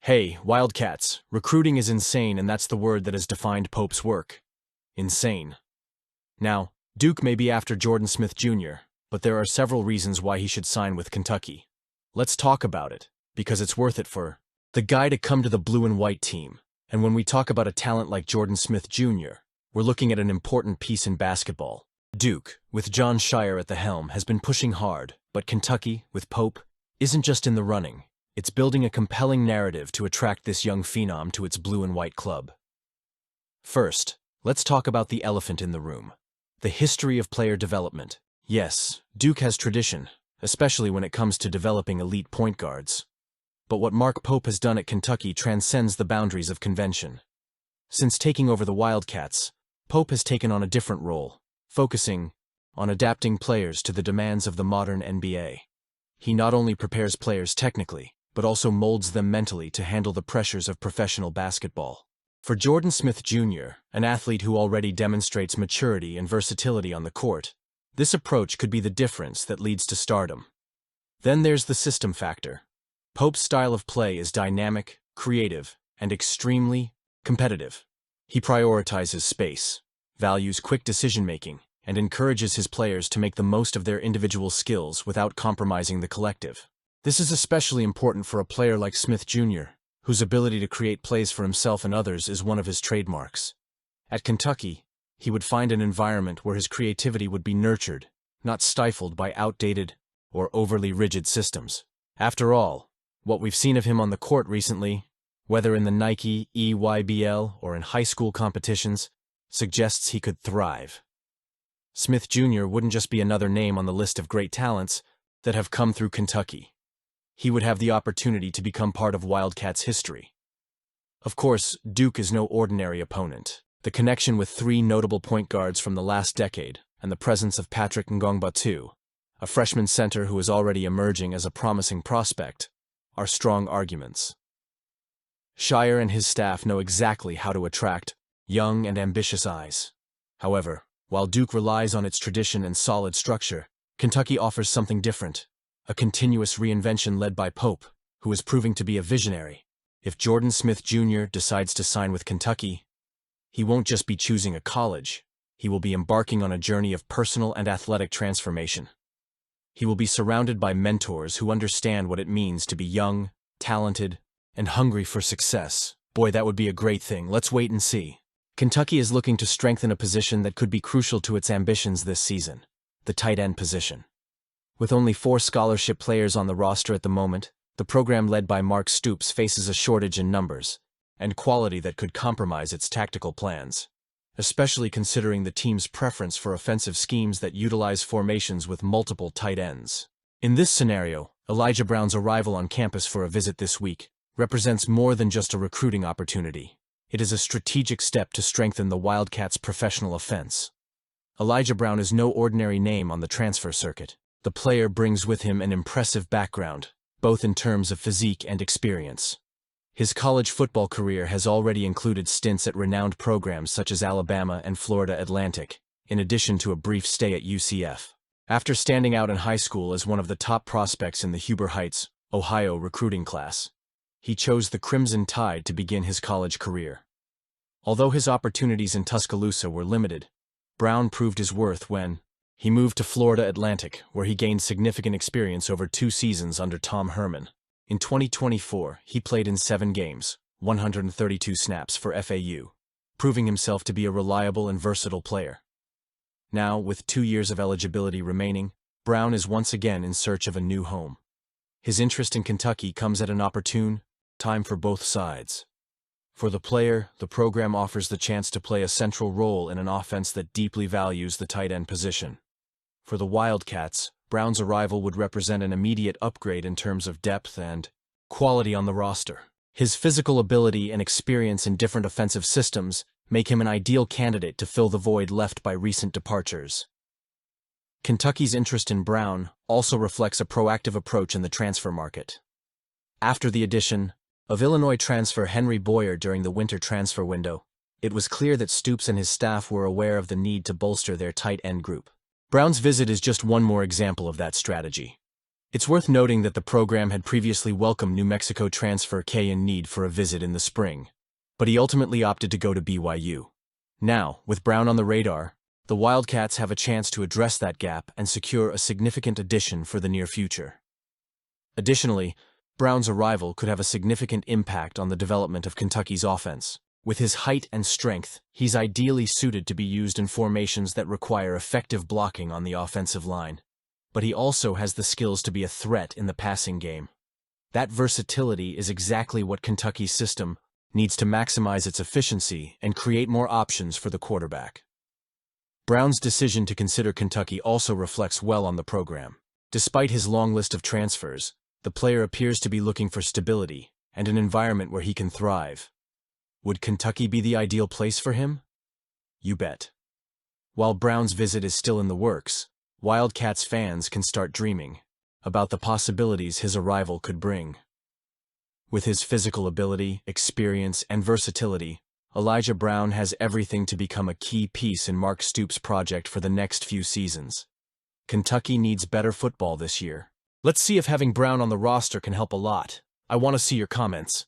Hey, Wildcats, recruiting is insane, and that's the word that has defined Pope's work. Insane. Now, Duke may be after Jordan Smith Jr., but there are several reasons why he should sign with Kentucky. Let's talk about it, because it's worth it for the guy to come to the blue and white team. And when we talk about a talent like Jordan Smith Jr., we're looking at an important piece in basketball. Duke, with Jon Scheyer at the helm, has been pushing hard, but Kentucky, with Pope, isn't just in the running. It's building a compelling narrative to attract this young phenom to its blue and white club. First, let's talk about the elephant in the room. The history of player development. Yes, Duke has tradition, especially when it comes to developing elite point guards. But what Mark Pope has done at Kentucky transcends the boundaries of convention. Since taking over the Wildcats, Pope has taken on a different role, focusing on adapting players to the demands of the modern NBA. He not only prepares players technically, but also molds them mentally to handle the pressures of professional basketball. For Jordan Smith Jr., an athlete who already demonstrates maturity and versatility on the court, this approach could be the difference that leads to stardom. Then there's the system factor. Pope's style of play is dynamic, creative, and extremely competitive. He prioritizes space, values quick decision-making, and encourages his players to make the most of their individual skills without compromising the collective. This is especially important for a player like Smith Jr., whose ability to create plays for himself and others is one of his trademarks. At Kentucky, he would find an environment where his creativity would be nurtured, not stifled by outdated or overly rigid systems. After all, what we've seen of him on the court recently, whether in the Nike EYBL or in high school competitions, suggests he could thrive. Smith Jr. wouldn't just be another name on the list of great talents that have come through Kentucky. He would have the opportunity to become part of Wildcats' history. Of course, Duke is no ordinary opponent. The connection with three notable point guards from the last decade and the presence of Patrick Ngong, a freshman center who is already emerging as a promising prospect, are strong arguments. Scheyer and his staff know exactly how to attract young and ambitious eyes. However, while Duke relies on its tradition and solid structure, Kentucky offers something different. A continuous reinvention led by Pope, who is proving to be a visionary. If Jordan Smith Jr. decides to sign with Kentucky, he won't just be choosing a college. He will be embarking on a journey of personal and athletic transformation. He will be surrounded by mentors who understand what it means to be young, talented, and hungry for success. Boy, that would be a great thing. Let's wait and see. Kentucky is looking to strengthen a position that could be crucial to its ambitions this season: the tight end position. With only 4 scholarship players on the roster at the moment, the program led by Mark Stoops faces a shortage in numbers and quality that could compromise its tactical plans, especially considering the team's preference for offensive schemes that utilize formations with multiple tight ends. In this scenario, Elijah Brown's arrival on campus for a visit this week represents more than just a recruiting opportunity. It is a strategic step to strengthen the Wildcats' professional offense. Elijah Brown is no ordinary name on the transfer circuit. The player brings with him an impressive background, both in terms of physique and experience. His college football career has already included stints at renowned programs such as Alabama and Florida Atlantic, in addition to a brief stay at UCF. After standing out in high school as one of the top prospects in the Huber Heights, Ohio recruiting class, he chose the Crimson Tide to begin his college career. Although his opportunities in Tuscaloosa were limited, Brown proved his worth when he moved to Florida Atlantic, where he gained significant experience over 2 seasons under Tom Herman. In 2024, he played in 7 games, 132 snaps for FAU, proving himself to be a reliable and versatile player. Now, with 2 years of eligibility remaining, Brown is once again in search of a new home. His interest in Kentucky comes at an opportune time for both sides. For the player, the program offers the chance to play a central role in an offense that deeply values the tight end position. For the Wildcats, Brown's arrival would represent an immediate upgrade in terms of depth and quality on the roster. His physical ability and experience in different offensive systems make him an ideal candidate to fill the void left by recent departures. Kentucky's interest in Brown also reflects a proactive approach in the transfer market. After the addition of Illinois transfer Henry Boyer during the winter transfer window, it was clear that Stoops and his staff were aware of the need to bolster their tight end group. Brown's visit is just one more example of that strategy. It's worth noting that the program had previously welcomed New Mexico transfer Kayan Need for a visit in the spring, but he ultimately opted to go to BYU. Now, with Brown on the radar, the Wildcats have a chance to address that gap and secure a significant addition for the near future. Additionally, Brown's arrival could have a significant impact on the development of Kentucky's offense. With his height and strength, he's ideally suited to be used in formations that require effective blocking on the offensive line. But he also has the skills to be a threat in the passing game. That versatility is exactly what Kentucky's system needs to maximize its efficiency and create more options for the quarterback. Brown's decision to consider Kentucky also reflects well on the program. Despite his long list of transfers, the player appears to be looking for stability and an environment where he can thrive. Would Kentucky be the ideal place for him? You bet. While Brown's visit is still in the works, Wildcats fans can start dreaming about the possibilities his arrival could bring. With his physical ability, experience, and versatility, Elijah Brown has everything to become a key piece in Mark Stoops' project for the next few seasons. Kentucky needs better football this year. Let's see if having Brown on the roster can help a lot. I want to see your comments.